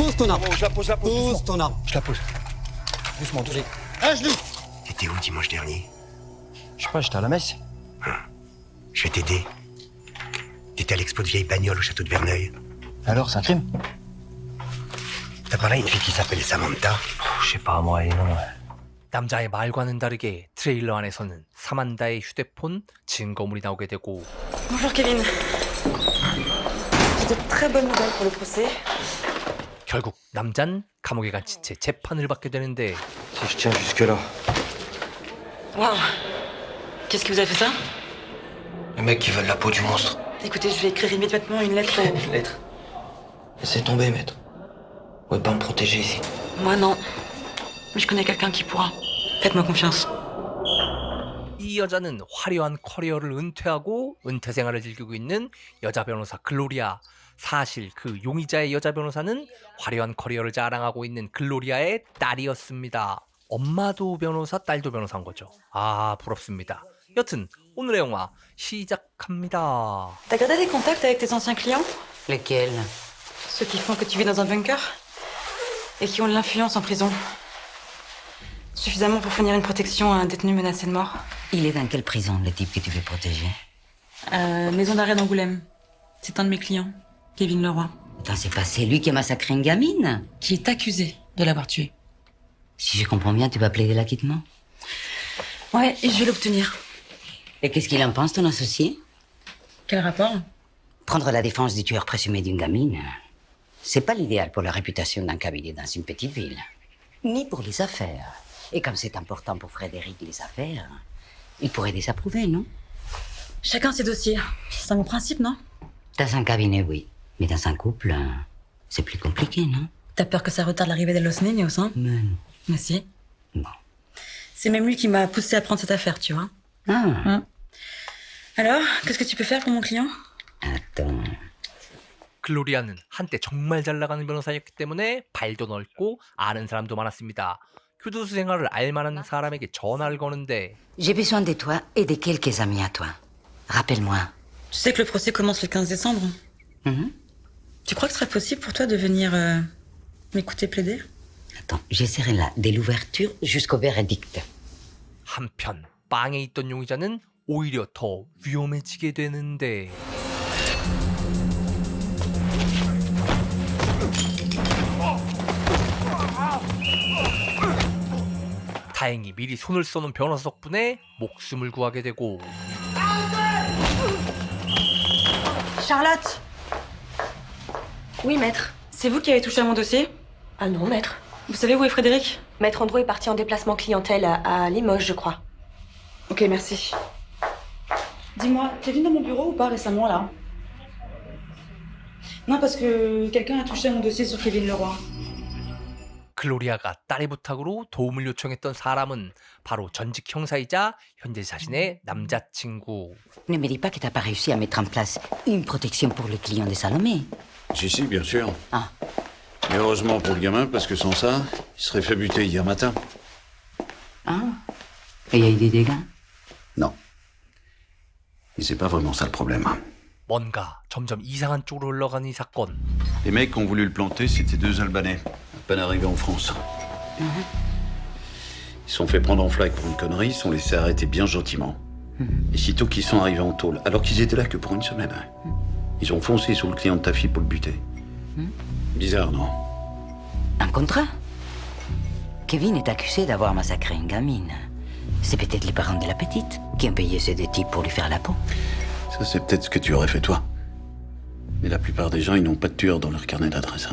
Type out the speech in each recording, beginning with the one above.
Pose ton arme. Oh, je la pose, Pose doucement. ton arme. Je la pose. Doucement, doucement. Un genou. T'étais où dimanche dernier? Je sais pas, j'étais à la messe. Je vais t'aider. T'étais à l'expo de vieilles bagnoles au château de Verneuil. Alors, c'est un crime? T'as parlé à une fille qui s'appelle Samantha. Je sais pas, moi, non. 남자의 말과는 다르게 트레일러 안에서는 사만다의 휴대폰 증거물이 나오게 되고 Bonjour Kevin. J'ai de très bonnes nouvelles pour le procès. 결국 남잔 감옥에 갇힌 채 재판을 받게 되는데 Si je tiens jusque-là. Waouh. Qu'est-ce qui vous a fait ça? Les mecs qui veulent la peau du monstre. Écoutez, je vais écrire immédiatement une lettre. Une lettre. Laissez tomber, maître. Vous pouvez pas me protéger ici. Moi non. Mais je connais quelqu'un qui pourra. Faites-moi confiance. 이 여자는 화려한 커리어를 은퇴하고 은퇴 생활을 즐기고 있는 여자 변호사 글로리아. 사실 그 용의자의 여자 변호사는 화려한 커리어를 자랑하고 있는 글로리아의 딸이었습니다. 엄마도 변호사, 딸도 변호사인 거죠. 아, 부럽습니다. 여튼 오늘의 영화 시작합니다. T'as gardé des contacts avec tes anciens clients? Lesquels? Ceux qui font que tu vis dans un bunker? Et qui ont de l'influence en prison? Suffisamment pour fournir une protection à un détenu menacé de mort? Il est dans quelle prison, le type que tu veux protéger? Maison d'arrêt d'Angoulême. C'est un de mes clients, Kevin Leroy, Attends, c'est pas c'est lui qui a massacré une gamine? qui est accusé de l'avoir tué. Si je comprends bien, tu vas plaider l'acquittement. Ouais, et je vais l'obtenir. Et qu'est-ce qu'il en pense, ton associé? Quel rapport? Prendre la défense du tueur présumé d'une gamine, c'est pas l'idéal pour la réputation d'un cabinet dans une petite ville. Ni pour les affaires. Et comme c'est important pour Frédéric les affaires, il pourrait désapprouver, non? Chacun ses dossiers. C'est un bon principe, non? Dans un cabinet, oui. Mais dans un couple, c'est plus compliqué, non? T'as peur que ça retarde l'arrivée de Los Niños, hein? Mais non. Mais si. Bon. C'est même lui qui m'a poussé à prendre cette affaire, tu vois. Ah, Alors, qu'est-ce que tu peux faire pour mon client? attends. 글로리아는 한때 정말 잘 나가는 변호사였기 때문에 발도 넓고 아는 사람도 많았습니다. 교도소 생활을 알만한 사람에게 전화를 거는데 J'ai besoin de toi et de quelques amis à toi. Rappelle-moi. Tu sais que le procès commence le 15 décembre. Mhm. Tu crois que ce serait possible pour toi de venir m'écouter plaider? Attends, je serai là dès l'ouverture jusqu'au verdict. 한편 빵에 있던 용의자는 오히려 더 위험해지게 되는데 다행히 미리 손을 써놓은 변호사 덕분에 목숨을 구하게 되고 Charlotte! Oui, maître. C'est vous qui avez touché à mon dossier? Ah non, maître. Vous savez où est Frédéric? Maître Andro est parti en déplacement clientèle à Limoges, je crois. Ok, merci. Dis-moi, t'es venu dans mon bureau ou pas récemment, là? Non, parce que quelqu'un a touché à mon dossier sur Kevin Leroy. 글로리아가 딸의 부탁으로 도움을 요청했던 사람은 바로 전직 형사이자 현재 자신의 남자친구. Ne me dis pas que t'as pas réussi à mettre en place une protection pour le client de Salomé. Si, bien sûr. Ah. Mais heureusement pour le gamin, parce que sans ça, il serait fait buter hier matin. Ah. Et il y a eu des dégâts? Non. Et c'est pas vraiment ça le problème. 뭔가 점점 이상한 쪽으로 흘러가는 이 사건. Les mecs qui ont voulu le planter, c'était deux Albanais, à peine arrivés en France. Ils se sont fait prendre en flag pour une connerie, ils sont laissés arrêter bien gentiment. Et sitôt qu'ils sont arrivés en tôle, alors qu'ils étaient là que pour une semaine, ils ont foncé sur le client de ta fille pour le buter. Bizarre, non? Un contrat? Kevin est accusé d'avoir massacré une gamine. C'est peut-être les parents de la petite qui ont payé ces deux types pour lui faire la peau. Ça, c'est peut-être ce que tu aurais fait toi. Mais la plupart des gens, ils n'ont pas de tueur dans leur carnet d'adresse.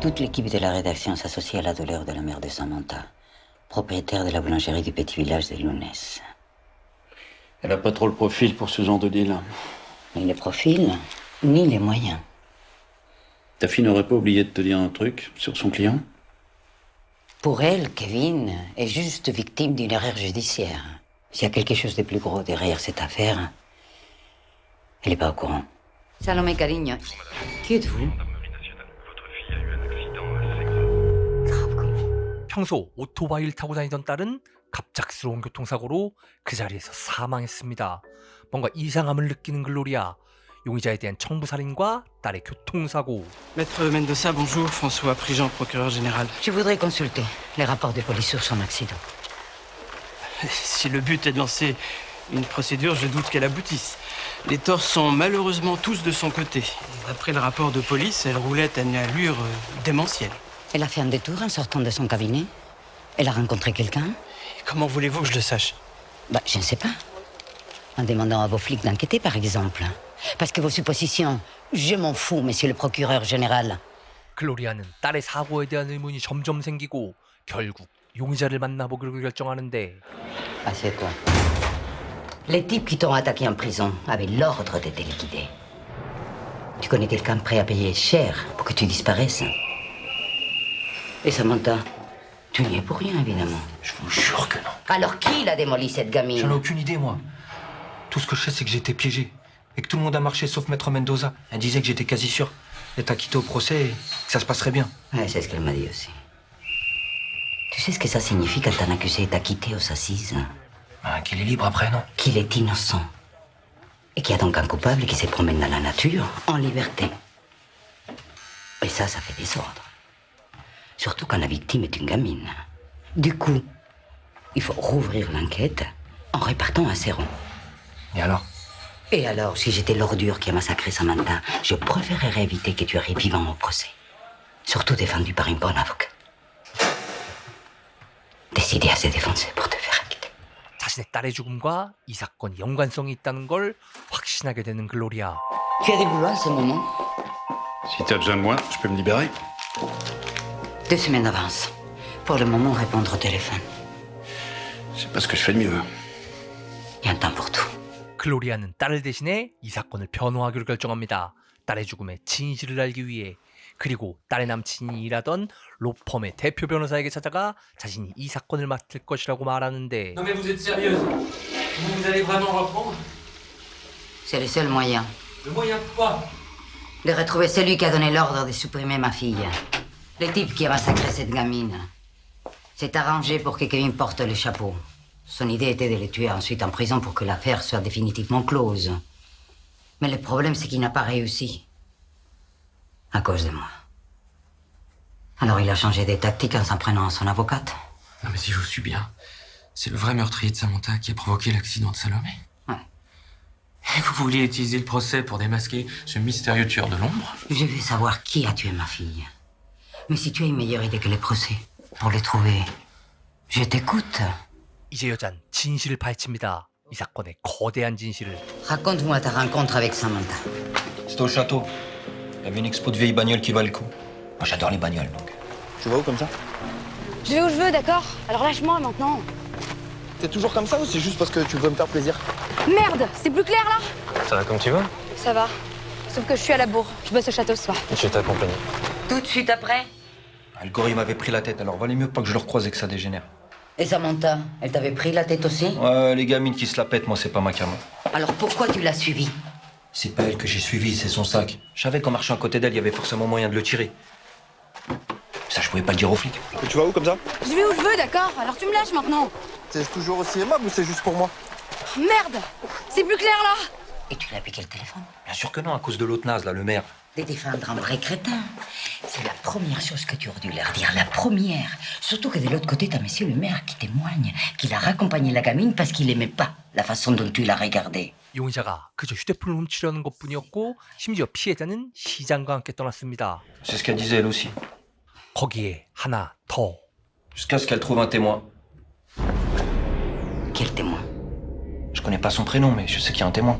Toute l'équipe de la rédaction s'associe à la douleur de la mère de Samantha, propriétaire de la boulangerie du petit village de Lunes. Elle a pas trop le profil pour ce genre de deal. Ni le profil, ni les moyens. Ta fille n'aurait pas oublié de te dire un truc sur son client? Pour elle, Kevin est juste victime d'une erreur judiciaire. S'il y a quelque chose de plus gros derrière cette affaire, elle n'est pas au courant. Salomé Carigno, qui êtes-vous? 평소 오토바이를 타고 다니던 딸은 갑작스러운 교통사고로 그 자리에서 사망했습니다. 뭔가 이상함을 느끼는 글로리아. 용의자에 대한 청부살인과 딸의 교통사고. Maître Mendoza, bonjour. François Prigent, procureur général. Je voudrais consulter les rapports de police sur son accident. Si le but est de lancer une procédure, je doute qu'elle aboutisse. Les torts sont malheureusement tous de son côté. D'après le rapport de police, elle roulait à une allure démentielle. Elle a fait un détour en sortant de son cabinet. Elle a rencontré quelqu'un. Et comment voulez-vous que je le sache? Bah, je ne sais pas. En demandant à vos flics d'enquêter, par exemple. Parce que vos suppositions, je m'en fous, monsieur le procureur général. 글로리아는 딸의 사고에 대한 의문이 점점 생기고 결국 용의자를 만나보기로 결정하는데 Assieds-toi. Les types qui t'ont attaqué en prison avaient l'ordre de te liquider. Tu connais quelqu'un prêt à payer cher pour que tu disparaisses? Et Samantha, tu n'y es pour rien, évidemment. Je vous jure que non. Alors qui l'a démoli, cette gamine? J'en ai aucune idée, moi. Tout ce que je sais, c'est que j'étais piégé. Et que tout le monde a marché sauf Maître Mendoza. Elle disait que j'étais quasi sûr d'être acquitté au procès et que ça se passerait bien. Ouais, c'est ce qu'elle m'a dit aussi. Tu sais ce que ça signifie quand un accusé est acquitté aux assises? Qu'il est libre après, non? Qu'il est innocent. Et qu'il y a donc un coupable qui se promène dans la nature, en liberté. Et ça fait désordre. Surtout quand la victime est une gamine. Du coup, il faut rouvrir l'enquête en répartant un sérum. Et alors? Et alors, si j'étais l'ordure qui a massacré Samantha, je préférerais éviter que tu arrives vivant au procès. Surtout défendu par une bonne avocat. Décidé à se défoncer pour te faire acquitter. 자신의 딸의 죽음과 이 사건이 연관성이 있다는 걸 확신하게 되는 글로리아. Tu as du boulot en ce moment? Si t'as besoin de moi, je peux me libérer. 2 semaines d'avance. Pour le moment, répondre au téléphone. C'est pas ce que je fais de mieux. Il y a un temps pour tout. 글로리아는 딸을 대신해 이 사건을 변호하기로 결정합니다. 딸의 죽음의 진실을 알기 위해. 그리고 딸의 남친이 일하던 로펌의 대표 변호사에게 찾아가 자신이 이 사건을 맡을 것이라고 말하는데 Non mais vous êtes sérieuse? Vous allez vraiment reprendre? C'est le seul moyen. Le moyen de quoi? De retrouver celui qui a donné l'ordre de supprimer ma fille. Le type qui a massacré cette gamine. S'est arrangé pour que Kevin porte le chapeau. Son idée était de le tuer ensuite en prison pour que l'affaire soit définitivement close. Mais le problème, c'est qu'il n'a pas réussi. À cause de moi. Alors il a changé de tactique en s'en prenant à son avocate. Non mais si je vous suis bien, c'est le vrai meurtrier de Samantha qui a provoqué l'accident de Salomé. Ouais. Et vous vouliez utiliser le procès pour démasquer ce mystérieux tueur de l'ombre? Je veux savoir qui a tué ma fille. Mais si tu as une meilleure idée que le procès, pour les trouver, je t'écoute. 이제 여잔 진실을 파헤칩니다. 이 사건의 거대한 진실을. Raconte-moi ta rencontre avec Samantha. C'était au château. Il y avait une expo de vieilles bagnoles qui valent le coup. Moi, j'adore les bagnoles, donc. Tu vas où comme ça? Je vais où je veux, d'accord? Alors lâche-moi maintenant. T'es toujours comme ça ou c'est juste parce que tu veux me faire plaisir? Merde, c'est plus clair là? Ça va comme tu veux? Ça va. Sauf que je suis à la bourre. Je bosse au château ce soir. Et je t'accompagne. Tout de suite après? Le gorille m'avait pris la tête, alors valait mieux pas que je le recroise et que ça dégénère. Et Samantha, elle t'avait pris la tête aussi? Ouais, les gamines qui se la pètent, moi, c'est pas ma cam. Alors pourquoi tu l'as suivie? C'est pas elle que j'ai suivie, c'est son sac. Je savais qu'en marchant à côté d'elle, il y avait forcément moyen de le tirer. Ça, je pouvais pas le dire aux flics. Et tu vas où comme ça? Je vais où je veux, d'accord? Alors tu me lâches maintenant. T'es toujours aussi aimable ou c'est juste pour moi? Merde, c'est plus clair là. Et tu lui as piqué le téléphone? Bien sûr que non, à cause de l'autre naze, là, le maire. De défendre un vrai crétin. C'est la première chose que tu aurais dû leur dire, la première. Surtout que de l'autre côté, t'as monsieur le maire qui témoigne qu'il a raccompagné la gamine parce qu'il aimait pas la façon dont tu l'as regardée. 용의자가 그저 휴대폰을 훔치려는 것뿐이었고 심지어 피해자는 시장과 함께 떠났습니다. C'est ce qu'elle disait, elle aussi. 거기에 하나 더. Jusqu'à ce qu'elle trouve un témoin. Quel témoin? Je connais pas son prénom, mais je sais qu'il y a un témoin.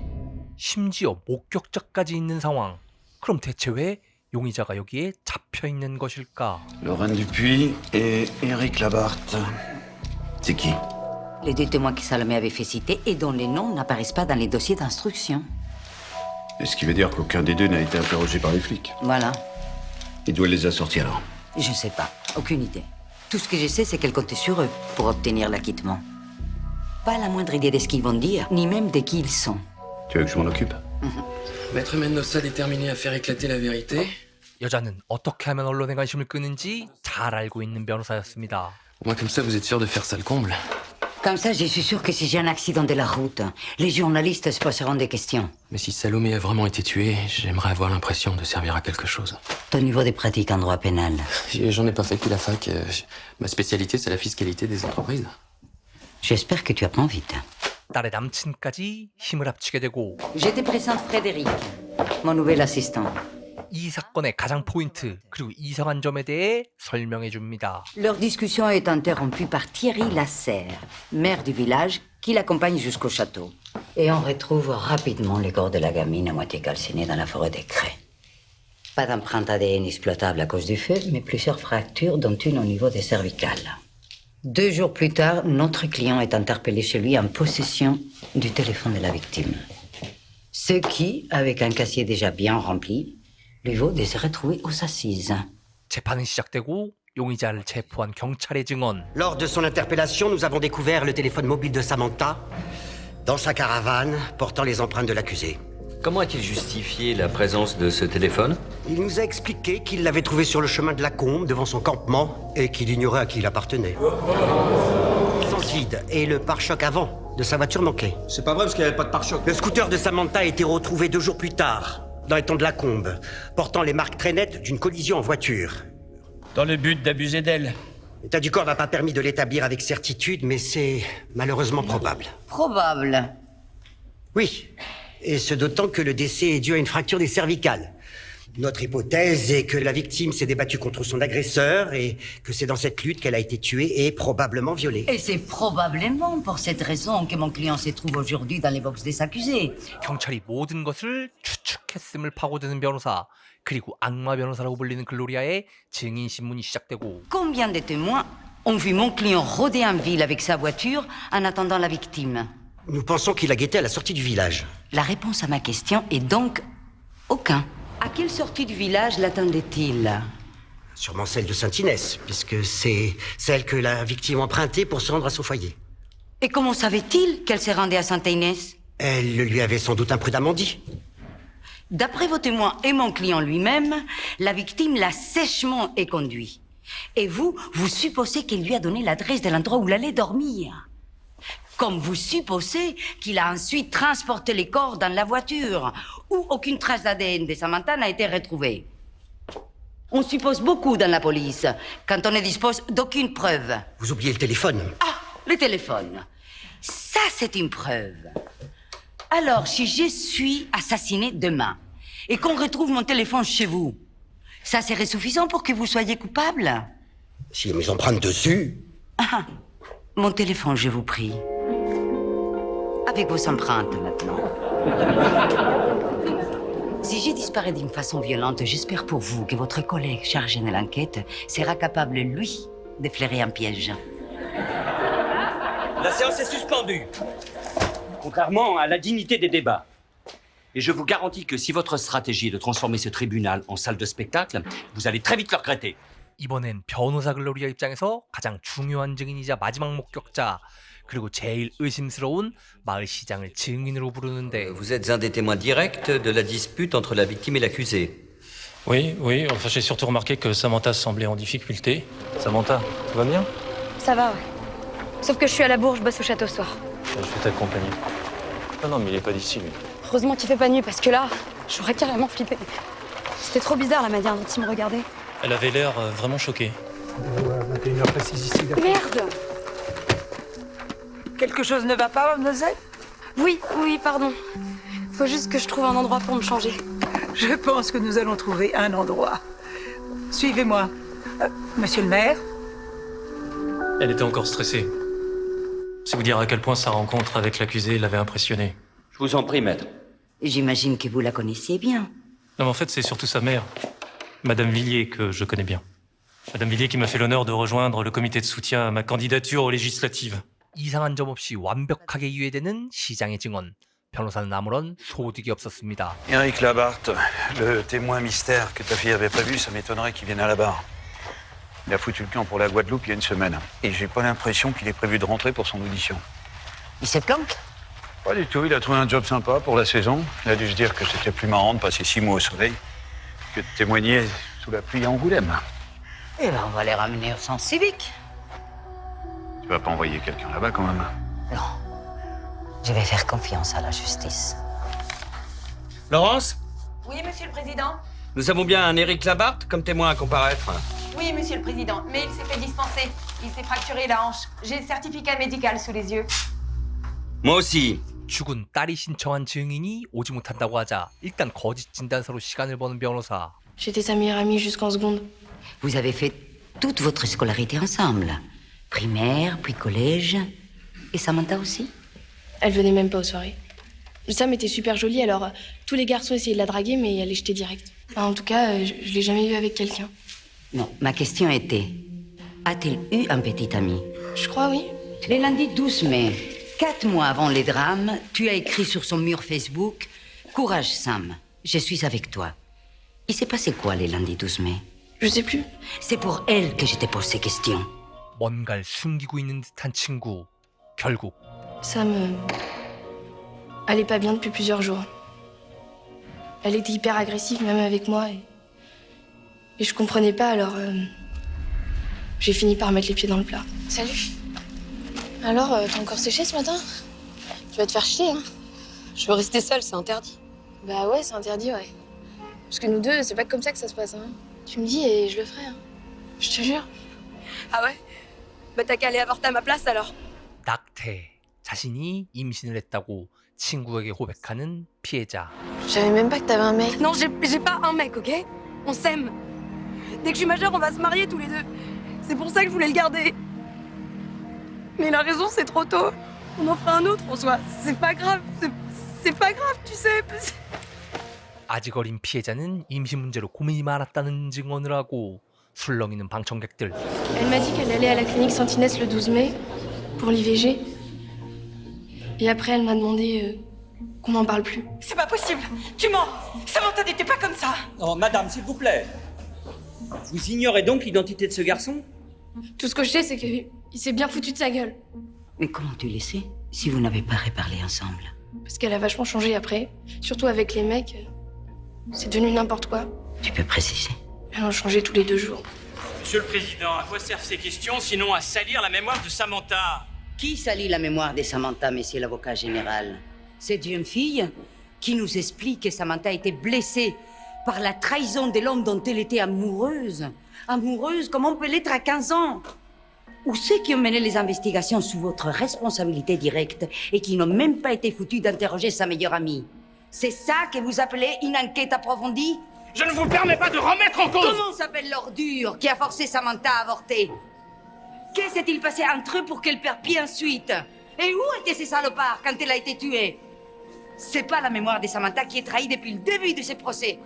심지어 목격자까지 있는 상황. 그럼 대체 왜 용의자가 여기에 잡혀 있는 것일까? Lorraine Dupuis et Eric Labarthe. C'est qui? Les 2 témoins que Salomé avait fait citer et dont les noms n'apparaissent pas dans les dossiers d'instruction. Ce qui veut dire qu'aucun des deux n'a été interrogé par les flics. Voilà. Et d'où elle les a sortis alors? Je sais pas, aucune idée. Tout ce que je sais, c'est qu'elle comptait sur eux pour obtenir l'acquittement. Pas la moindre idée de ce qu'ils vont dire, ni même de qui ils sont. Tu veux que je m'en occupe? Maître Mendoza déterminé à faire éclater la vérité. 여자는 어떻게 하면 언론의 관심을 끄는지 잘 알고 있는 변호사였습니다. Au moins comme ça, vous êtes sûr de faire ça le comble. Comme ça, je suis sûre que si j'ai un accident de la route, les journalistes se poseront des questions. Mais si Salomé a vraiment été tuée, j'aimerais avoir l'impression de servir à quelque chose. Ton niveau de pratique en droit pénal? J'en ai pas fait depuis la fac. Ma spécialité, c'est la fiscalité des entreprises. J'espère que tu apprends vite. 딸의 남친까지 힘을 합치게 되고 Je te présente Frédéric, mon nouvel assistant. 이 사건의 가장 포인트 그리고 이상한 점에 대해 설명해 줍니다. Leur discussion est interrompue par Thierry Lasserre, maire du village, qui l'accompagne jusqu'au château. Et on retrouve rapidement les corps de la gamine à moitié calcinée dans la forêt des Crêts. Pas d'empreinte ADN exploitable à cause du feu, mais plusieurs fractures, dont une au niveau des cervicales. 2 jours plus tard, notre client est interpellé chez lui en possession du téléphone de la victime. Ce qui, avec un casier déjà bien rempli, lui vaut de se retrouver aux assises. 재판이 시작되고 용의자를 체포한 경찰의 증언. Lors de son interpellation, nous avons découvert le téléphone mobile de Samantha dans sa caravane portant les empreintes de l'accusé. Comment a-t-il justifié la présence de ce téléphone? Il nous a expliqué qu'il l'avait trouvé sur le chemin de la Combe, devant son campement, et qu'il ignorait à qui il appartenait. Sens vide et le pare-choc avant de sa voiture manquait. C'est pas vrai parce qu'il n'y avait pas de pare-choc. Le scooter de Samantha a été retrouvé 2 jours plus tard, dans les temps de la Combe, portant les marques très nettes d'une collision en voiture. Dans le but d'abuser d'elle. L'état du corps n'a pas permis de l'établir avec certitude, mais c'est malheureusement probable. Probable. Oui, et ce d'autant que le décès est dû à une fracture des cervicales. Notre hypothèse est que la victime s'est débattue contre son agresseur et que c'est dans cette lutte qu'elle a été tuée et probablement violée. Et c'est probablement pour cette raison que mon client se trouve aujourd'hui dans les boxes des accusés. 경찰이 모든 것을 추측했음을 파고드는 변호사 그리고 악마 변호사라고 불리는 글로리아의 증인 신문이 시작되고 Combien de témoins ont vu mon client rôder en ville avec sa voiture en attendant la victime? Nous pensons qu'il a guetté à la sortie du village. La réponse à ma question est donc aucun. À quelle sortie du village l'attendait-il? Sûrement celle de Sainte-Inès, puisque c'est celle que la victime empruntait pour se rendre à son foyer. Et comment savait-il qu'elle se rendait à Sainte-Inès? Elle le lui avait sans doute imprudemment dit. D'après vos témoins et mon client lui-même, la victime l'a sèchement éconduit. Et vous supposez qu'il lui a donné l'adresse de l'endroit où il allait dormir. Comme vous supposez qu'il a ensuite transporté les corps dans la voiture, où aucune trace d'ADN de Samantha n'a été retrouvée. On suppose beaucoup dans la police, quand on ne dispose d'aucune preuve. Vous oubliez le téléphone. Ah, le téléphone. Ça, c'est une preuve. Alors, si je suis assassinée demain, et qu'on retrouve mon téléphone chez vous, ça serait suffisant pour que vous soyez coupable? S'il y a mes empreintes dessus... Ah, mon téléphone, je vous prie. Avec vos empreintes, maintenant. Si j'ai disparu d'une façon violente, j'espère pour vous que votre collègue chargé de l'enquête sera capable, lui, de flairer un piège. La séance est suspendue. Contrairement à la dignité des débats. Et je vous garantis que si votre stratégie est de transformer ce tribunal en salle de spectacle, vous allez très vite le regretter. 이번엔 변호사 글로리아 입장에서 가장 중요한 증인이자 마지막 목격자 그리고 제일 의심스러운 마을 시장을 증인으로 부르는데 Vous êtes un des témoins directs de la dispute entre la victime et l'accusé. Oui, enfin j'ai surtout remarqué que Samantha semblait en difficulté. Samantha, tout va bien? Ça va, ouais. Sauf que je suis à la bourre, je bosse au château ce soir. Je vais t'accompagner. Non, mais il est pas d'ici, lui. Heureusement qu'il fait pas nuit parce que là, j'aurais carrément flippé. C'était trop bizarre la manière dont il me regardait. Elle avait l'air vraiment choquée. 21h précise ici. Merde! Quelque chose ne va pas, mademoiselle? Oui, pardon. Faut juste que je trouve un endroit pour me changer. Je pense que nous allons trouver un endroit. Suivez-moi. Monsieur le maire? Elle était encore stressée. C'est vous dire à quel point sa rencontre avec l'accusé l'avait impressionnée. Je vous en prie, maître. J'imagine que vous la connaissiez bien. Non, mais en fait, c'est surtout sa mère, Madame Villiers, que je connais bien. Madame Villiers qui m'a fait l'honneur de rejoindre le comité de soutien à ma candidature aux législatives. 이상한 점 없이 완벽하게 이해되는 시장의 증언. 변호사는 아무런 소득이 없었습니다. Eric Labarthe, le témoin mystère que ta fille avait pas vu, ça m'étonnerait qu'il vienne à la barre. Il a foutu le camp pour la Guadeloupe il y a une semaine. Et j'ai pas l'impression qu'il ait prévu de rentrer pour son audition. Il se planque? Pas du tout, il a trouvé un job sympa pour la saison. Il a dû se dire que c'était plus marrant de passer 6 mois au soleil que de témoigner sous la pluie à Angoulême. Eh ben, on va les ramener au sens civique. Tu vas pas envoyer quelqu'un là-bas quand même? Non. Je vais faire confiance à la justice. Laurence, Oui, monsieur le président. nous avons bien un Éric Labarthe comme témoin à comparaître. Oui, monsieur le président. Mais il s'est fait dispenser. Il s'est fracturé la hanche. J'ai le certificat médical sous les yeux. Moi aussi. 죽은 딸이 신청한 증인이 오지 못한다고 하자 일단 거짓 진단서로 시간을 버는 변호사. J'étais sa meilleure amie jusqu'en seconde. Vous avez fait toute votre scolarité ensemble. Primaire, puis collège. Et Samantha aussi? Elle venait même pas aux soirées. Sam était super jolie, alors tous les garçons essayaient de la draguer, mais elle les jetait direct. Enfin, en tout cas, je l'ai jamais vue avec quelqu'un. Non, ma question était, a-t-elle eu un petit ami? Je crois, oui. Le lundi 12 mai, 4 mois avant les drames, tu as écrit sur son mur Facebook « Courage Sam, je suis avec toi ». Il s'est passé quoi le lundi 12 mai? Je sais plus. C'est pour elle que je te pose ces questions. 뭔가를 숨기고 있는 듯한 친구. 결국 Sam, elle est pas bien depuis plusieurs jours. Elle était hyper agressive, même avec moi, et je comprenais pas, alors j'ai fini par mettre les pieds dans le plat. Salut. Alors, t'as encore séché ce matin? Tu vas te faire chier, hein? Je veux rester seule, c'est interdit. Bah ouais, c'est interdit, ouais. Parce que nous deux, c'est pas comme ça que ça se passe, hein. Tu me dis et je le ferai, hein. Je te jure. Ah ouais? Bah t'as qu'à aller avorter à ma place alors. 낙태. 자신이 임신을 했다고 친구에게 고백하는 피해자. Je savais même pas que t'avais un mec. Non, j'ai pas un mec, ok? On s'aime. Dès que je suis majeure, on va se marier tous les deux. C'est pour ça que je voulais le garder. Mais il a raison, c'est trop tôt. On en fera un autre en soi. C'est pas grave. C'est pas grave, tu sais. 아직 어린 피해자는 임신 문제로 고민이 많았다는 증언을 하고 술렁이는 방청객들. Elle m'a dit qu'elle allait à la clinique Saint-Inès le 12 mai pour l'IVG. Et après, elle m'a demandé qu'on n'en parle plus. C'est pas possible. Tu mens. Samantha n'était pas comme ça. Oh, madame, s'il vous plaît. Vous ignorez donc l'identité de ce garçon? Tout ce que je sais, c'est qu'il s'est bien foutu de sa gueule. Mais comment tu le sais si vous n'avez pas reparlé ensemble? Parce qu'elle a vachement changé après. Surtout avec les mecs. C'est devenu n'importe quoi. Tu peux préciser? Elle en changeait tous les 2 jours. Monsieur le Président, à quoi servent ces questions sinon à salir la mémoire de Samantha? Qui salit la mémoire de Samantha, monsieur l'avocat général? Cette jeune fille qui nous explique que Samantha a été blessée par la trahison de l'homme dont elle était amoureuse. Amoureuse comme on peut l'être à 15 ans. Ou ceux qui ont mené les investigations sous votre responsabilité directe et qui n'ont même pas été foutus d'interroger sa meilleure amie. C'est ça que vous appelez une enquête approfondie? Je ne vous permets pas de remettre en cause... Comment s'appelle l'ordure qui a forcé Samantha à avorter? Qu'est-ce s'est-il passé entre eux pour qu'elle perde pied ensuite? Et où étaient ces salopards quand elle a été tuée? C'est pas la mémoire de Samantha qui est trahie depuis le début de ce procès.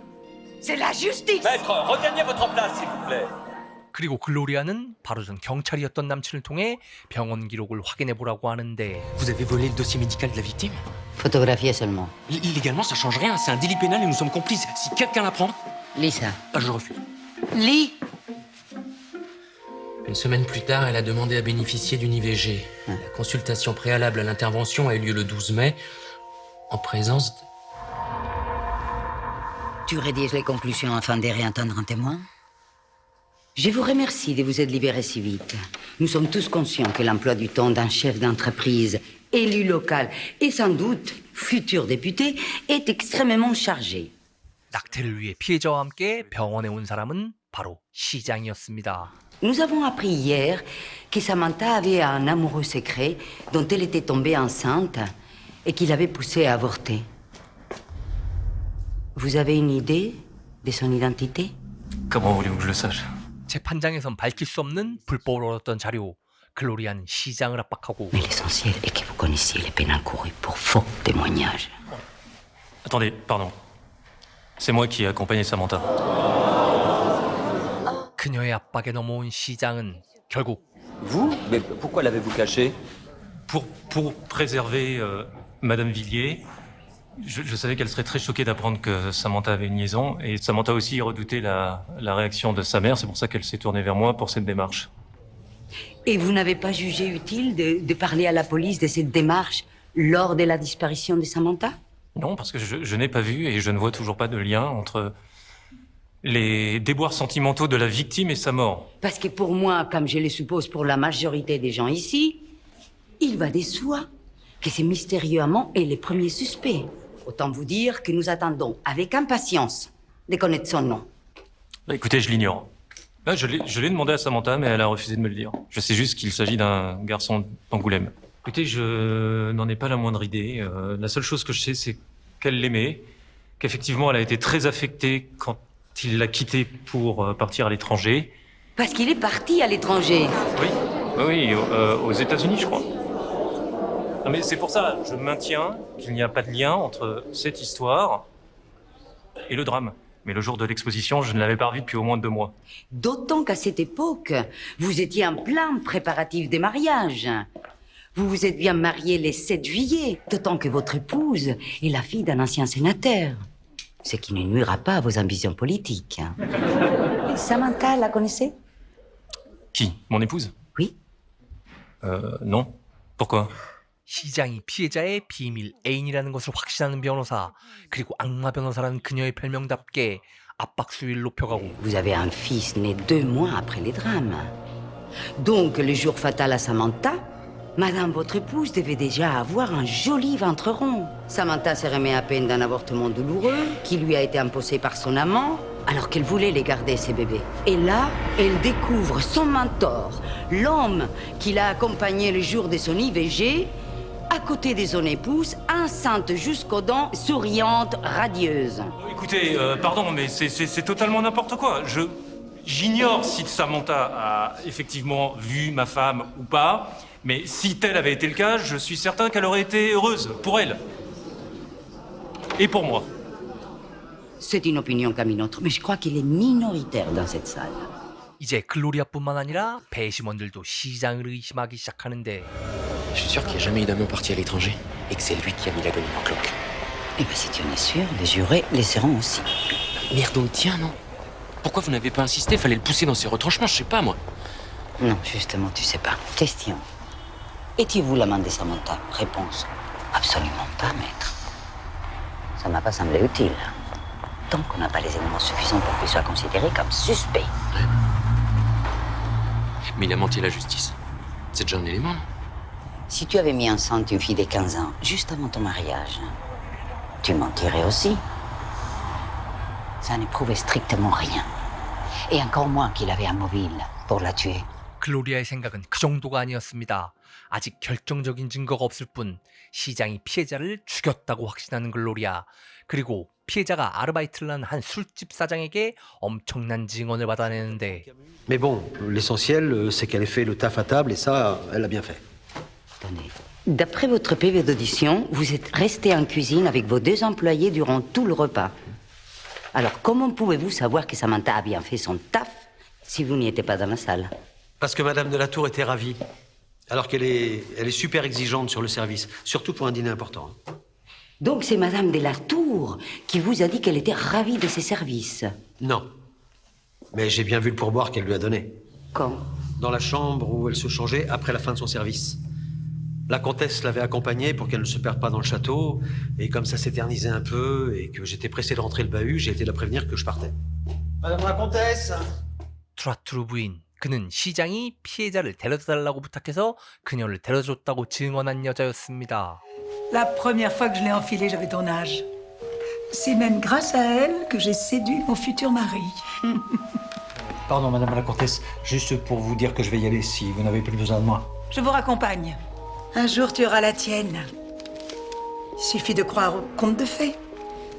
C'est la justice! Maître, regagnez votre place, s'il vous plaît. 그리고 글로리아는 바로 전 경찰이었던 남친을 통해 병원 기록을 확인해 보라고 하는데. Vous avez volé le dossier médical de la victime? Photographié seulement. Légalement, ça change rien. C'est un délit pénal et nous sommes complices. Si quelqu'un l'apprend... Lis ça. Ah, je refuse. Lis! Une semaine plus tard, elle a demandé à bénéficier d'une IVG. La consultation préalable à l'intervention a eu lieu le 12 mai, en présence de... Tu rédiges les conclusions afin de réentendre un témoin? Je vous remercie de vous être libéré si vite. Nous sommes tous conscients que l'emploi du temps d'un chef d'entreprise, élu local et sans doute futur député est extrêmement chargé. 낙태를 위해 피해자와 함께 병원에 온 사람은 바로 시장이었습니다. Nous avons appris hier que Samantha avait un amoureux secret dont elle était tombée enceinte et qui l'avait poussée à avorter. Vous avez une idée de son identité? Comment voulez-vous que je le sache? 재판장에선 밝힐 수 없는 불법으로 얻었던 자료. 글로리아는 시장을 압박하고. Mais l'essentiel est que vous connaissiez les peines encourues pour faux témoignages. Attendez, pardon. C'est moi qui ai accompagné Samantha. 그녀의 압박에 넘어온 시장은 결국. Vous? Mais pourquoi l'avez-vous caché? Pour préserver Madame Villiers, je savais qu'elle serait très choquée d'apprendre que Samantha avait une liaison. Et Samantha aussi redoutait la réaction de sa mère. C'est pour ça qu'elle s'est tournée vers moi pour cette démarche. Et vous n'avez pas jugé utile de parler à la police de cette démarche lors de la disparition de Samantha? Non, parce que je n'ai pas vu et je ne vois toujours pas de lien entre les déboires sentimentaux de la victime et sa mort. Parce que pour moi, comme je le suppose pour la majorité des gens ici, il va de soi que ce mystérieux amant est le premier suspect. Autant vous dire que nous attendons avec impatience de connaître son nom. Écoutez, je l'ignore. Je l'ai demandé à Samantha, mais elle a refusé de me le dire. Je sais juste qu'il s'agit d'un garçon d'Angoulême. Écoutez, je n'en ai pas la moindre idée. La seule chose que je sais, c'est qu'elle l'aimait, qu'effectivement, elle a été très affectée quand il l'a quitté pour partir à l'étranger. Parce qu'il est parti à l'étranger. Oui, aux États-Unis, je crois. Non, mais c'est pour ça, je maintiens qu'il n'y a pas de lien entre cette histoire et le drame. Mais le jour de l'exposition, je ne l'avais pas revu depuis au moins 2 mois. D'autant qu'à cette époque, vous étiez en plein préparatif des mariages. Vous vous êtes bien marié le 7 juillet, d'autant que votre épouse est la fille d'un ancien sénateur. Ce qui ne nuira pas à vos ambitions politiques. Samantha, la connaissez? Qui? Mon épouse? Oui. Non. Pourquoi? 시장이 피해자의 비밀 애인이라는 것을 확신하는 변호사, 그리고 악마 변호사라는 그녀의 별명답게 압박 수위를 높여가고. Vous avez un fils né 2 mois après les drames. Donc, le jour fatal à Samantha, Madame, votre épouse, devait déjà avoir un joli ventre rond. Samantha se remet à peine d'un avortement douloureux qui lui a été imposé par son amant, alors qu'elle voulait les garder, ses bébés. Et là, elle découvre son mentor, l'homme qui l'a accompagné le jour de son IVG, à côté de son épouse, enceinte jusqu'aux dents, souriante, radieuse. Écoutez, pardon, mais c'est totalement n'importe quoi. J'ignore si Samantha a effectivement vu ma femme ou pas, mais si tel avait été le cas, je suis certain qu'elle aurait été heureuse pour elle. Et pour moi. C'est une opinion comme une autre, mais je crois qu'il est minoritaire dans cette salle. 이제 글로리아뿐만 아니라 배심원들도 시장을 의심하기 시작하는데. Je suis sûr qu'il n'y a jamais eu d'amant parti à l'étranger et que c'est lui qui a mis la gamine en cloque. Eh bien, si tu en es sûr, les jurés le seront aussi. Merde, tiens, non? Pourquoi vous n'avez pas insisté? Fallait le pousser dans ses retranchements, je sais pas, moi. Non, justement, tu sais pas. Question. Étiez-vous l'amant de Samantha? Réponse. Absolument pas, maître. Ça m'a pas semblé utile. Tant qu'on n'a pas les éléments suffisants pour qu'il soit considéré comme suspect. Mais il a menti à la justice. C'est déjà un élément, non? Si tu avais mis enceinte une fille de 15 ans, juste avant ton mariage, tu mentirais aussi. Ça ne prouvait strictement rien. Et encore moins qu'il avait un mobile pour la tuer. 글로리아의 생각은 그 정도가 아니었습니다. 아직 결정적인 증거가 없을 뿐 시장이 피해자를 죽였다고 확신하는 글로리아. 그리고 피해자가 아르바이트를 한 한 술집 사장에게 엄청난 증언을 받아내는데. Mais bon, l'essentiel, c'est qu'elle ait fait le taf à table et ça, elle l'a bien fait. Attendez. D'après votre PV d'audition, vous êtes resté en cuisine avec vos 2 employés durant tout le repas. Alors, comment pouvez-vous savoir que Samantha a bien fait son taf si vous n'y étiez pas dans la salle? Parce que Madame de la Tour était ravie. Alors qu'elle est super exigeante sur le service, surtout pour un dîner important. Donc c'est Madame de la Tour qui vous a dit qu'elle était ravie de ses services? Non. Mais j'ai bien vu le pourboire qu'elle lui a donné. Quand? Dans la chambre où elle se changeait après la fin de son service. La comtesse l'avait accompagnée pour qu'elle ne se perde pas dans le château, et comme ça s'éternisait un peu, et que j'étais pressé de rentrer le bahut, j'ai été la prévenir que je partais. Madame la comtesse! 트라투르 부인. 그는 시장이 피해자를 데려다달라고 부탁해서 그녀를 데려줬다고 증언한 여자였습니다. La première fois que je l'ai enfilée, j'avais ton âge. C'est même grâce à elle que j'ai séduit mon futur mari. Pardon, madame la comtesse, juste pour vous dire que je vais y aller si vous n'avez plus besoin de moi. Je vous raccompagne. Un jour, tu auras la tienne. Il suffit de croire au conte de fées.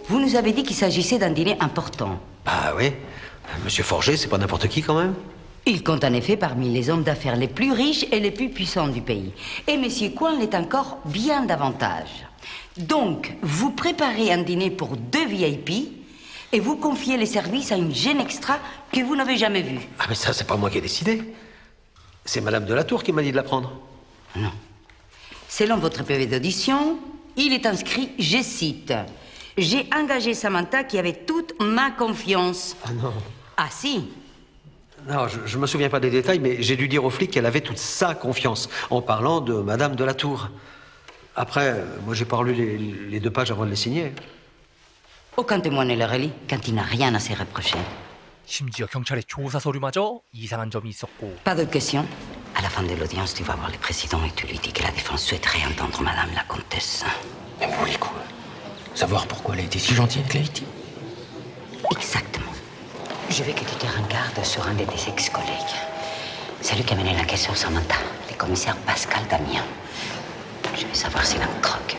Vous nous avez dit qu'il s'agissait d'un dîner important. Bah oui. Monsieur Forger, c'est pas n'importe qui quand même. Il compte en effet parmi les hommes d'affaires les plus riches et les plus puissants du pays. Et Monsieur Coin l'est encore bien davantage. Donc, vous préparez un dîner pour 2 VIP et vous confiez les services à une jeune extra que vous n'avez jamais vue. Ah mais ça, c'est pas moi qui ai décidé. C'est Madame de la Tour qui m'a dit de la prendre. Non. Selon votre PV d'audition, il est inscrit, je cite, « J'ai engagé Samantha qui avait toute ma confiance. » Ah non. Ah si. Non, je me souviens pas des détails, mais j'ai dû dire aux flics qu'elle avait toute sa confiance, en parlant de Madame de la Tour. Après, moi j'ai pas relu les 2 pages avant de les signer. Aucun témoin ne le relit quand il n'a rien à se reprocher. 심지어 경찰의 조사 서류마저 이상한 점이 있었고. Pas d'autres questions? À la fin de l'audience, tu vas voir le président et tu lui dis que la défense souhaiterait entendre Madame la Comtesse. Mais vous voulez quoi? Savoir pourquoi elle a été si gentille avec la victime? Exactement. Je veux que tu te rengardes sur un de tes ex-collègues. Celui qui a mené l'enquête sur Samantha, le commissaire Pascal Damien. Je veux savoir s'il en croque.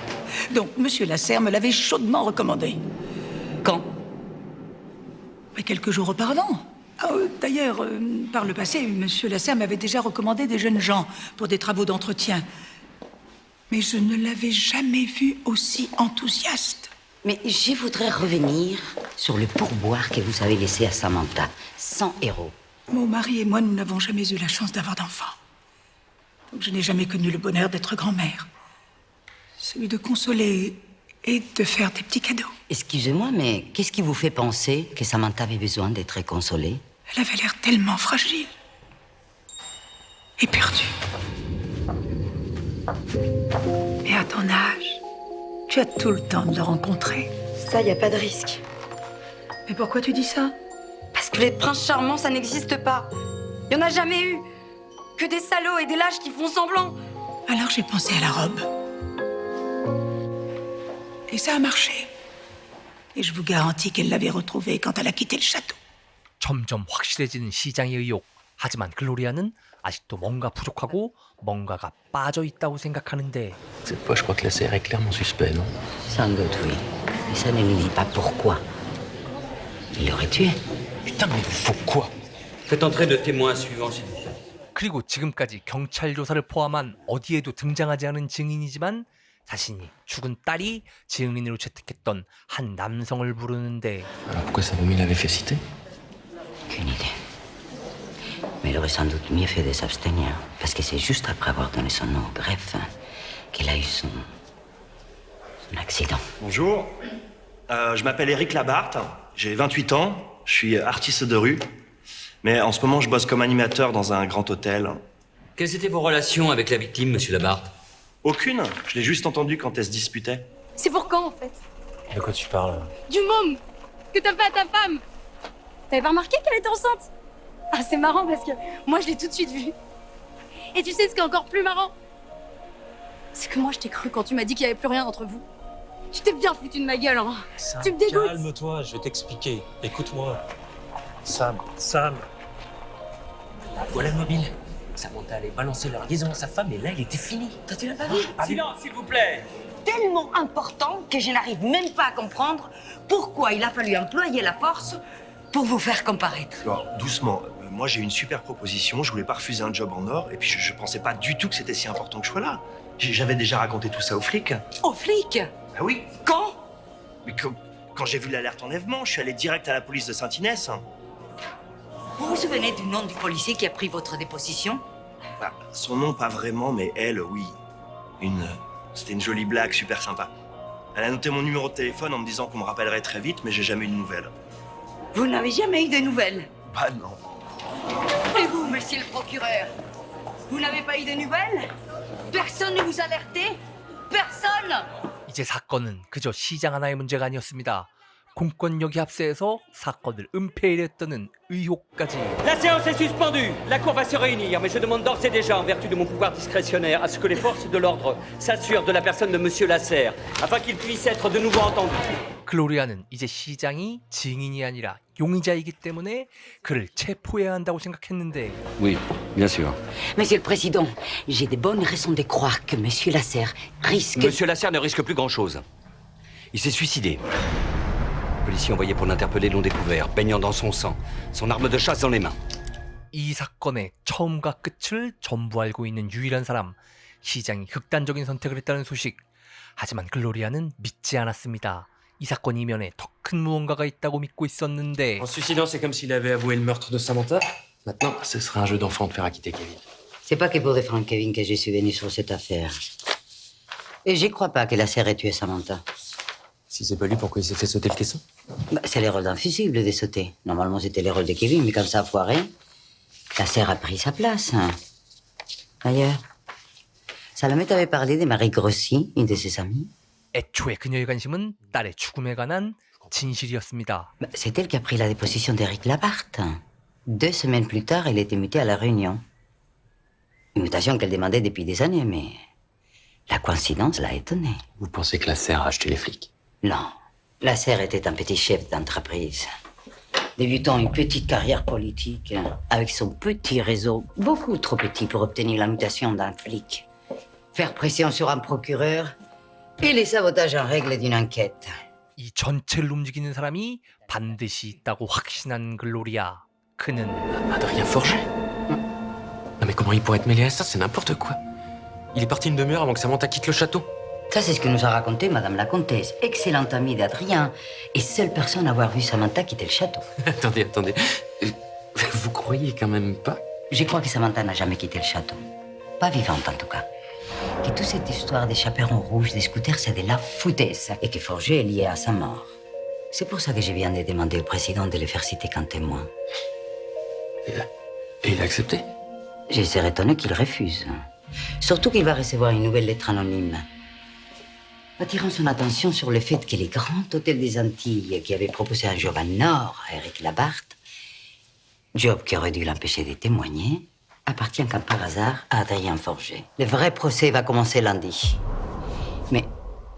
Donc, Monsieur Lasserre me l'avait chaudement recommandé. Quand? Mais quelques jours auparavant. D'ailleurs, par le passé, Monsieur Lasserre m'avait déjà recommandé des jeunes gens pour des travaux d'entretien. Mais je ne l'avais jamais vu aussi enthousiaste. Mais je voudrais revenir sur le pourboire que vous avez laissé à Samantha. 100 €. Mon mari et moi, nous n'avons jamais eu la chance d'avoir d'enfants. Donc je n'ai jamais connu le bonheur d'être grand-mère. Celui de consoler et de faire des petits cadeaux. Excusez-moi, mais qu'est-ce qui vous fait penser que Samantha avait besoin d'être consolée? Elle avait l'air tellement fragile. Et perdue. Et à ton âge, tu as tout le temps de le rencontrer. Ça, y a pas de risque. Mais pourquoi tu dis ça? Parce que les princes charmants, ça n'existe pas. Y en a jamais eu. Que des salauds et des lâches qui font semblant. Alors j'ai pensé à la robe. Et ça a marché. Et je vous garantis qu'elle l'avait retrouvée quand elle a quitté le château. 점점 확실해지는 시장의 의혹. 하지만 글로리아는 아직도 뭔가 부족하고 뭔가가 빠져 있다고 생각하는데. Cette fois, je crois que la CR est clairement suspect, non? Sans doute, oui. Mais ça ne lui dit pas pourquoi. Il l'aurait tué. Putain, mais il faut quoi? Faites entrer le témoin suivant, s'il vous plaît. 그리고 지금까지 경찰 조사를 포함한 어디에도 등장하지 않은 증인이지만 자신이 죽은 딸이 증인으로 채택했던 한 남성을 부르는데. Alors pourquoi sa momie l'avait fait citer? Aucune idée. Mais il aurait sans doute mieux fait de s'abstenir. Parce que c'est juste après avoir donné son nom, bref, qu'elle a eu son accident. Bonjour. Je m'appelle Éric Labarthe. J'ai 28 ans. Je suis artiste de rue. Mais en ce moment, je bosse comme animateur dans un grand hôtel. Quelles étaient vos relations avec la victime, monsieur Labarthe? Aucune. Je l'ai juste entendu quand elle se disputait. C'est pour quand, en fait? De quoi tu parles? Du môme que t'as fait à ta femme. T'avais pas remarqué qu'elle était enceinte? Ah, c'est marrant parce que moi, je l'ai tout de suite vue. Et tu sais ce qui est encore plus marrant? C'est que moi, je t'ai cru quand tu m'as dit qu'il y avait plus rien entre vous. Tu t'es bien foutu de ma gueule, hein. Sam, tu me dégoûtes. calme-toi, je vais t'expliquer. Écoute-moi. Sam. Voilà le mobile. Samantha allait balancer leur liaison à sa femme et là, il était fini. Toi, tu l'as pas vu? Silence, s'il vous plaît. Tellement important que je n'arrive même pas à comprendre pourquoi il a fallu employer la force pour vous faire comparaître. Alors, doucement. Moi, j'ai une super proposition. Je voulais pas refuser un job en or. Et puis, je pensais pas du tout que c'était si important que je sois là. J'avais déjà raconté tout ça aux flics. Aux flics? Ah oui. Quand? Mais quand j'ai vu l'alerte enlèvement, je suis allé direct à la police de Saint-Inès. Vous vous souvenez du nom du policier qui a pris votre déposition? Bah, son nom, pas vraiment, mais elle, oui. C'était une jolie blague, super sympa. Elle a noté mon numéro de téléphone en me disant qu'on me rappellerait très vite, mais j'ai jamais eu de nouvelles. Vous n'avez jamais eu de nouvelles? Bah non. Et vous, monsieur le procureur? Vous n'avez pas eu de nouvelles? Personne ne vous a alerté? Personne? 이제 사건은 그저 시장 하나의 문제가 아니었습니다. 공권력이 합세해서 사건을 은폐했다는 의혹까지. La séance est suspendue. La cour va se réunir, mais je demande d'ores et déjà, en vertu de mon pouvoir discrétionnaire, à ce que les forces de l'ordre s'assurent de la personne de monsieur Lasserre, afin qu'il puisse être de nouveau entendu. 글로리아는 이제 시장이 증인이 아니라 용의자이기 때문에 그를 체포해야 한다고 생각했는데. Oui, bien sûr. Monsieur le Président, j'ai de bonnes raisons de croire que monsieur Lasserre risque... Monsieur Lasserre ne risque plus grand-chose. Il s'est suicidé. Les policiers envoyés pour l'interpeller l'ont découvert, baignant dans son sang, son arme de chasse dans les mains. 이 사건의 처음과 끝을 전부 알고 있는 유일한 사람, 시장이 극단적인 선택을 했다는 소식. 하지만 글로리아는 믿지 않았습니다. 이 사건 이면에 더 큰 무언가가 있다고 믿고 있었는데. En se suicidant, c'est comme s'il avait avoué le meurtre de Samantha. Maintenant, ce serait un jeu d'enfant de faire acquitter Kevin. C'est pas que pour défendre Kevin que je suis venu sur cette affaire. Et j'y crois pas que Lasserre ait tué Samantha. Si c'est pas lui, pourquoi il s'est fait sauter le caisson? Bah, c'est le rôle d'un fusible de sauter. Normalement, c'était le rôle de Kevin, mais comme ça a foiré, Lasserre a pris sa place. D'ailleurs, Salomé t'avait parlé de Marie Grossi, une de ses amies. 애초에 그녀의 관심은 딸의 죽음에 관한 진실이었습니다. C'est elle qui a pris la déposition d'Éric Labarthe. 2 semaines plus tard, elle était mutée à La Réunion. Une mutation qu'elle demandait depuis des années, mais la coïncidence l'a étonnée. Vous pensez que la serre a acheté les flics? Non. La serre était un petit chef d'entreprise, débutant une petite carrière politique, avec son petit réseau, beaucoup trop petit pour obtenir la mutation d'un flic. Faire pression sur un procureur et les sabotages en règle d'une enquête. 이 전체를 움직이는 사람이 반드시 있다고 확신한 글로리아. 그는 Adrien Forget? Non mais comment il pourrait être mêlé à ça? C'est n'importe quoi. Il est parti une demi-heure avant que Samantha quitte le château. Ça, c'est ce que nous a raconté Madame la Comtesse, excellente amie d'Adrien, et seule personne à avoir vu Samantha quitter le château. Attendez. Vous croyez quand même pas? Je crois que Samantha n'a jamais quitté le château. Pas vivante, en tout cas. Que toute cette histoire des chaperons rouges, des scooters, c'est de la foutaise, et que Forget est lié à sa mort. C'est pour ça que je viens de demander au président de le faire citer comme témoin. Et il a accepté? Je serais étonné qu'il refuse. Surtout qu'il va recevoir une nouvelle lettre anonyme, attirant son attention sur le fait que les grands hôtels des Antilles qui avaient proposé un job à Nord à Éric Labarthe, job qui aurait dû l'empêcher de témoigner, appartient comme par hasard à Adrien Forget. Le vrai procès va commencer lundi. Mais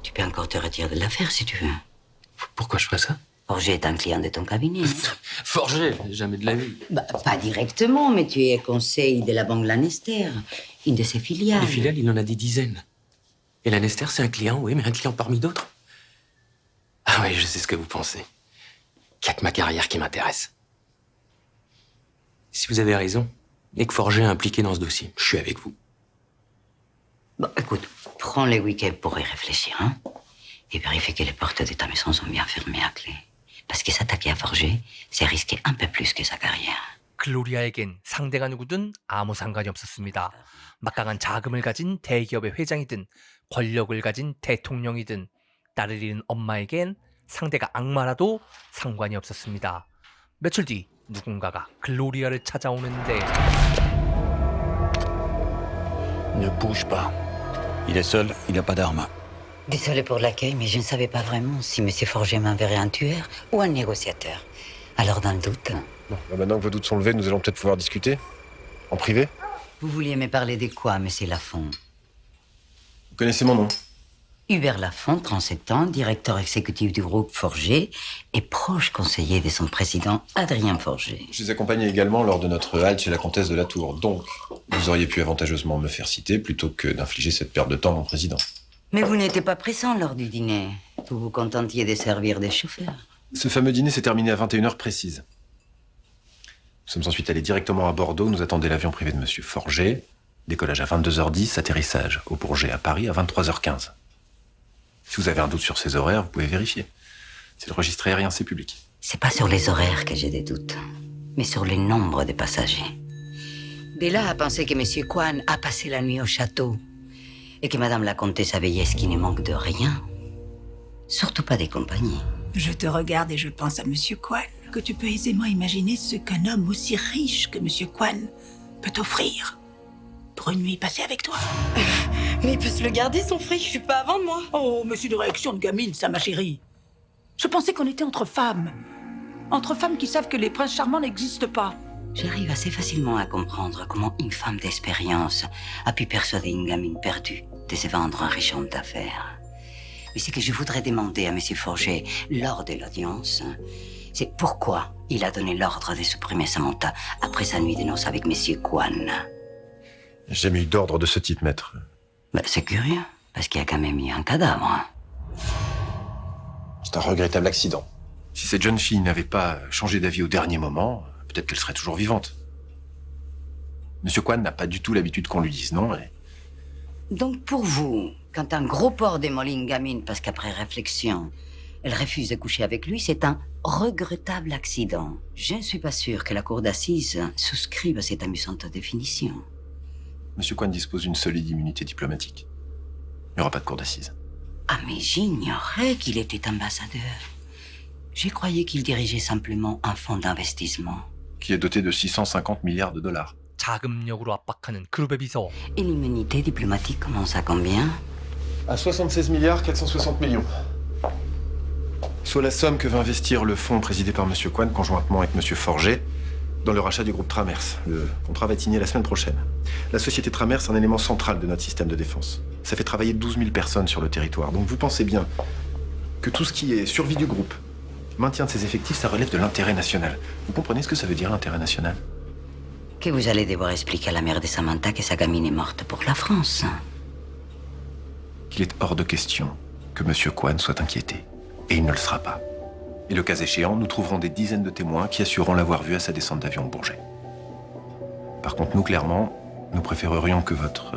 tu peux encore te retirer de l'affaire si tu veux. Pourquoi je ferais ça? Forget est un client de ton cabinet. Forget, jamais de la vie. Pas directement, mais tu es conseil de la banque Lanester, une de ses filiales. Les filiales, il en a des dizaines. Et Lanester, c'est un client, oui, mais un client parmi d'autres. Ah oui, je sais ce que vous pensez. Qu'il n'y a que ma carrière qui m'intéresse. Si vous avez raison, et que Forget est impliqué dans ce dossier, je suis avec vous. Bon, écoute, prends les week-ends pour y réfléchir, hein, et vérifie que les portes de ta maison sont bien fermées à clé. Parce que s'attaquer à Forget, c'est risquer un peu plus que sa carrière. 글로리아에겐 상대가 누구든 아무 상관이 없었습니다. 막강한 자금을 가진 대기업의 회장이든 권력을 가진 대통령이든 딸을 잃은 엄마에겐 상대가 악마라도 상관이 없었습니다. 며칠 뒤 누군가가 글로리아를 찾아오는데 Ne bouge pas. Il est seul, il n'a pas d'arme. Désolé pour l'accueil, mais je ne savais pas vraiment si M. Forget m'enverrait un tueur ou un négociateur. Alors, dans le doute... Bon, maintenant que vos doutes sont levés, nous allons peut-être pouvoir discuter. En privé. Vous vouliez me parler de quoi, M. Lafont? Vous connaissez mon nom? Hubert Lafont, 37 ans, directeur exécutif du groupe Forget et proche conseiller de son président Adrien Forget. Je les accompagnais également lors de notre halte chez la comtesse de Latour. Donc, vous auriez pu avantageusement me faire citer plutôt que d'infliger cette perte de temps à mon président. Mais vous n'étiez pas pressant lors du dîner. Vous vous contentiez de servir des chauffeurs. Ce fameux dîner s'est terminé à 21h précise. Nous sommes ensuite allés directement à Bordeaux. Nous attendait l'avion privé de M. Forget. Décollage à 22h10, atterrissage au Bourget à Paris à 23h15. Si vous avez un doute sur ces horaires, vous pouvez vérifier. C'est le registre aérien, c'est public. C'est pas sur les horaires que j'ai des doutes, mais sur le nombre de passagers. De là à penser que M. Kwan a passé la nuit au château et que Madame la Comtesse a veillé à ce qu'il ne manque de rien. Surtout pas des compagnies. Je te regarde et je pense à Monsieur Kwan, que tu peux aisément imaginer ce qu'un homme aussi riche que Monsieur Kwan peut t'offrir pour une nuit passée avec toi. Mais il peut se le garder, son fric, je suis pas à vendre, moi. Oh, mais c'est une réaction de gamine, ça, ma chérie. Je pensais qu'on était entre femmes. Entre femmes qui savent que les princes charmants n'existent pas. J'arrive assez facilement à comprendre comment une femme d'expérience a pu persuader une gamine perdue de se vendre un riche homme d'affaires. Mais ce que je voudrais demander à M. Forget lors de l'audience, c'est pourquoi il a donné l'ordre de supprimer Samantha après sa nuit de noces avec M. Kwan. J'ai jamais eu d'ordre de ce type, maître. C'est curieux, parce qu'il y a quand même eu un cadavre. C'est un regrettable accident. Si cette jeune fille n'avait pas changé d'avis au dernier moment, peut-être qu'elle serait toujours vivante. Monsieur Kwan n'a pas du tout l'habitude qu'on lui dise non. Donc pour vous, quand un gros porc démolit une gamine parce qu'après réflexion, elle refuse de coucher avec lui, c'est un regrettable accident. Je ne suis pas sûr que la cour d'assises souscrive à cette amusante définition. Monsieur Kwan dispose d'une solide immunité diplomatique. Il n'y aura pas de cour d'assises. Ah, mais j'ignorais qu'il était ambassadeur. Je croyais qu'il dirigeait simplement un fonds d'investissement. Qui est doté de 650 milliards de dollars. 자금력으로 압박하는 그룹의 비서. Et l'immunité diplomatique commence à combien? À 76 milliards 460 millions. soit la somme que va investir le fonds présidé par M. Kwan conjointement avec M. Forget dans le rachat du groupe Tramers. Le contrat va être signé la semaine prochaine. La société Tramers est un élément central de notre système de défense. Ça fait travailler 12 000 personnes sur le territoire. Donc vous pensez bien que tout ce qui est survie du groupe, maintien de ses effectifs, ça relève de l'intérêt national. Vous comprenez ce que ça veut dire, l'intérêt national? Que vous allez devoir expliquer à la mère de Samantha que sa gamine est morte pour la France. Qu'il est hors de question que M. Kwan soit inquiété. Et il ne le sera pas. Et le cas échéant, nous trouverons des dizaines de témoins qui assureront l'avoir vu à sa descente d'avion au Bourget. Par contre, nous, clairement, nous préférerions que votre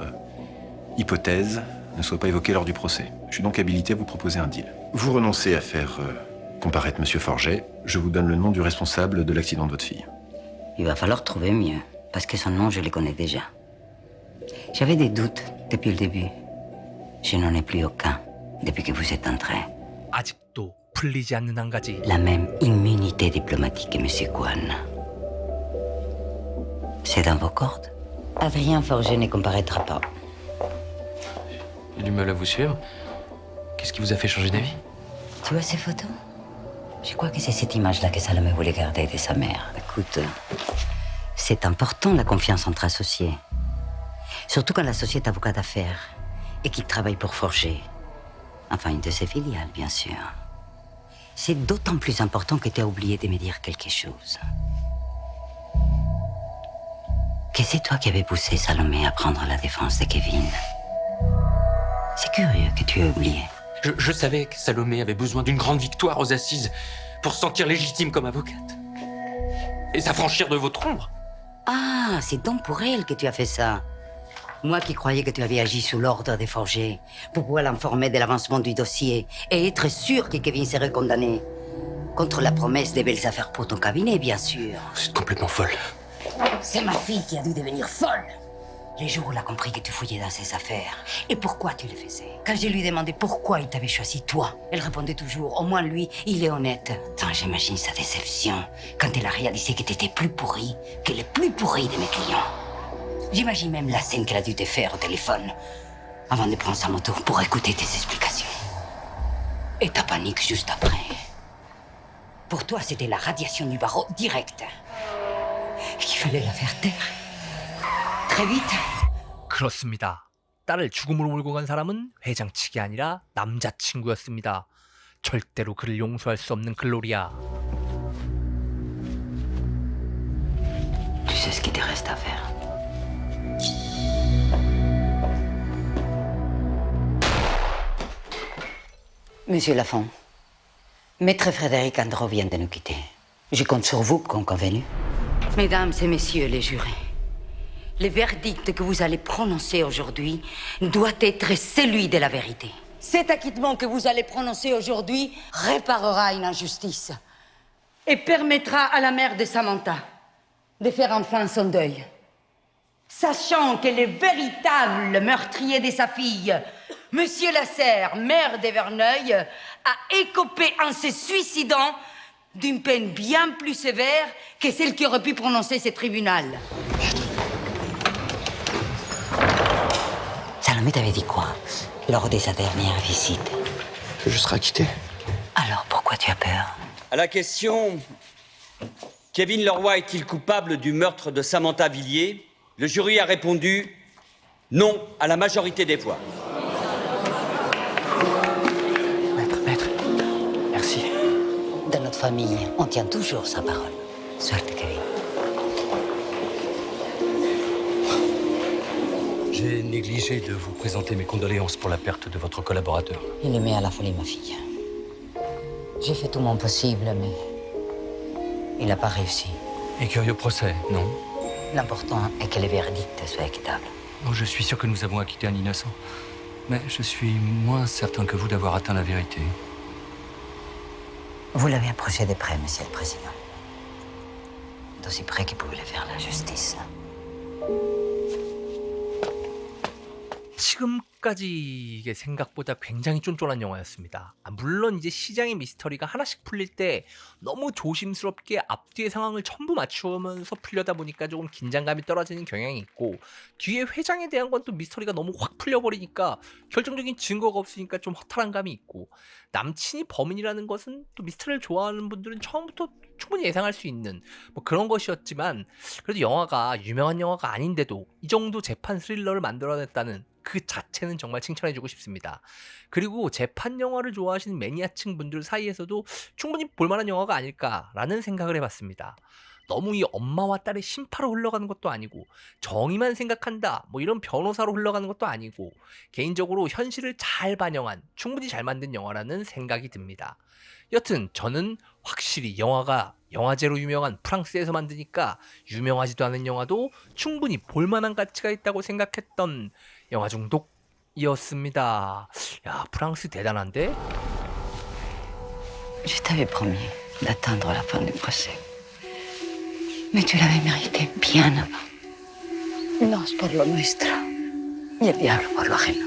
hypothèse ne soit pas évoquée lors du procès. Je suis donc habilité à vous proposer un deal. Vous renoncez à faire comparaître M. Forget. Je vous donne le nom du responsable de l'accident de votre fille. Il va falloir trouver mieux, parce que son nom, je le connais déjà. J'avais des doutes depuis le début. Je n'en ai plus aucun depuis que vous êtes entré. 아직도 풀리지 않는 한 가지. La même immunité diplomatique que M. Kwan. C'est dans vos cordes. Adrien Forget ne comparaîtra pas. Il a du mal à vous suivre. Qu'est-ce qui vous a fait changer d'avis? Tu vois ces photos? Je crois que c'est cette image-là que Salomé voulait garder de sa mère. Écoute, c'est important la confiance entre associés. Surtout quand l'associé est avocat d'affaires et qu'il travaille pour Forget. Enfin, une de ses filiales, bien sûr. C'est d'autant plus important que tu as oublié de me dire quelque chose. Que c'est toi qui avais poussé Salomé à prendre la défense de Kevin. C'est curieux que tu aies oublié. Je savais que Salomé avait besoin d'une grande victoire aux assises pour se sentir légitime comme avocate. Et s'affranchir de votre ombre. Ah, c'est donc pour elle que tu as fait ça. Moi qui croyais que tu avais agi sous l'ordre des Forget pour pouvoir l'informer de l'avancement du dossier et être sûr que Kevin serait condamné. Contre la promesse des belles affaires pour ton cabinet, bien sûr. Vous êtes complètement folle. C'est ma fille qui a dû devenir folle. Les jours où elle a compris que tu fouillais dans ses affaires. Et pourquoi tu le faisais? Quand je lui demandais pourquoi il t'avait choisi toi, elle répondait toujours, au moins lui, il est honnête. Attends, j'imagine sa déception quand elle a réalisé que t'étais plus pourri que les plus pourris de mes clients. J'imagine même la scène qu'elle a dû te faire au téléphone avant de prendre sa moto pour écouter tes explications. Et ta panique juste après. Pour toi, c'était la radiation du barreau directe. Qu'il fallait la faire taire. Très vite. 그렇습니다. 딸을 죽음으로 몰고 간 사람은 회장 측이 아니라 남자친구였습니다. 절대로 그를 용서할 수 없는 글로리아. Tu sais ce qu'il te reste à faire. Monsieur Lafont, Maître Frédéric Andro vient de nous quitter. Je compte sur vous comme convenu. Mesdames et messieurs les jurés, le verdict que vous allez prononcer aujourd'hui doit être celui de la vérité. Cet acquittement que vous allez prononcer aujourd'hui réparera une injustice et permettra à la mère de Samantha de faire enfin son deuil. Sachant que le véritable meurtrier de sa fille, Monsieur Lasserre, maire de Verneuil, a écopé en se suicidant d'une peine bien plus sévère que celle qui aurait pu prononcer ce tribunal. Salomé t'avait dit quoi lors de sa dernière visite? Que je serai acquitté. Alors pourquoi tu as peur? À la question « Kevin Leroy est-il coupable du meurtre de Samantha Villiers ?» le jury a répondu « Non » à la majorité des voix. Maître, merci. Dans notre famille, on tient toujours sa parole. Soit Kevin. J'ai négligé de vous présenter mes condoléances pour la perte de votre collaborateur. Il aimait à la folie ma fille. J'ai fait tout mon possible, mais il n'a pas réussi. Et curieux procès, non? L'important est que le verdict soit équitable. Oh, je suis sûr que nous avons acquitté un innocent. Mais je suis moins certain que vous d'avoir atteint la vérité. Vous l'avez approché de près, Monsieur le Président. D'aussi près qu'il pouvait le faire la justice. 지금까지 이게 생각보다 굉장히 쫀쫀한 영화였습니다. 물론 이제 시장의 미스터리가 하나씩 풀릴 때 너무 조심스럽게 앞뒤의 상황을 전부 맞추면서 풀려다 보니까 조금 긴장감이 떨어지는 경향이 있고, 뒤에 회장에 대한 건 또 미스터리가 너무 확 풀려버리니까 결정적인 증거가 없으니까 좀 허탈한 감이 있고, 남친이 범인이라는 것은 또 미스터리를 좋아하는 분들은 처음부터 충분히 예상할 수 있는 뭐 그런 것이었지만, 그래도 영화가 유명한 영화가 아닌데도 이 정도 재판 스릴러를 만들어냈다는 그 자체는 정말 칭찬해주고 싶습니다. 그리고 재판 영화를 좋아하시는 매니아층 분들 사이에서도 충분히 볼만한 영화가 아닐까라는 생각을 해봤습니다. 너무 이 엄마와 딸의 심파로 흘러가는 것도 아니고, 정의만 생각한다 뭐 이런 변호사로 흘러가는 것도 아니고, 개인적으로 현실을 잘 반영한 충분히 잘 만든 영화라는 생각이 듭니다. 여튼 저는 확실히 영화가 영화제로 유명한 프랑스에서 만드니까 유명하지도 않은 영화도 충분히 볼만한 가치가 있다고 생각했던 영화 중독이었습니다. 야, 프랑스 대단한데? Je t'avais promis d'attendre la fin du procès. Mais tu l'avais mérité bien avant. No es por lo nuestro. Y el diablo por lo ajeno.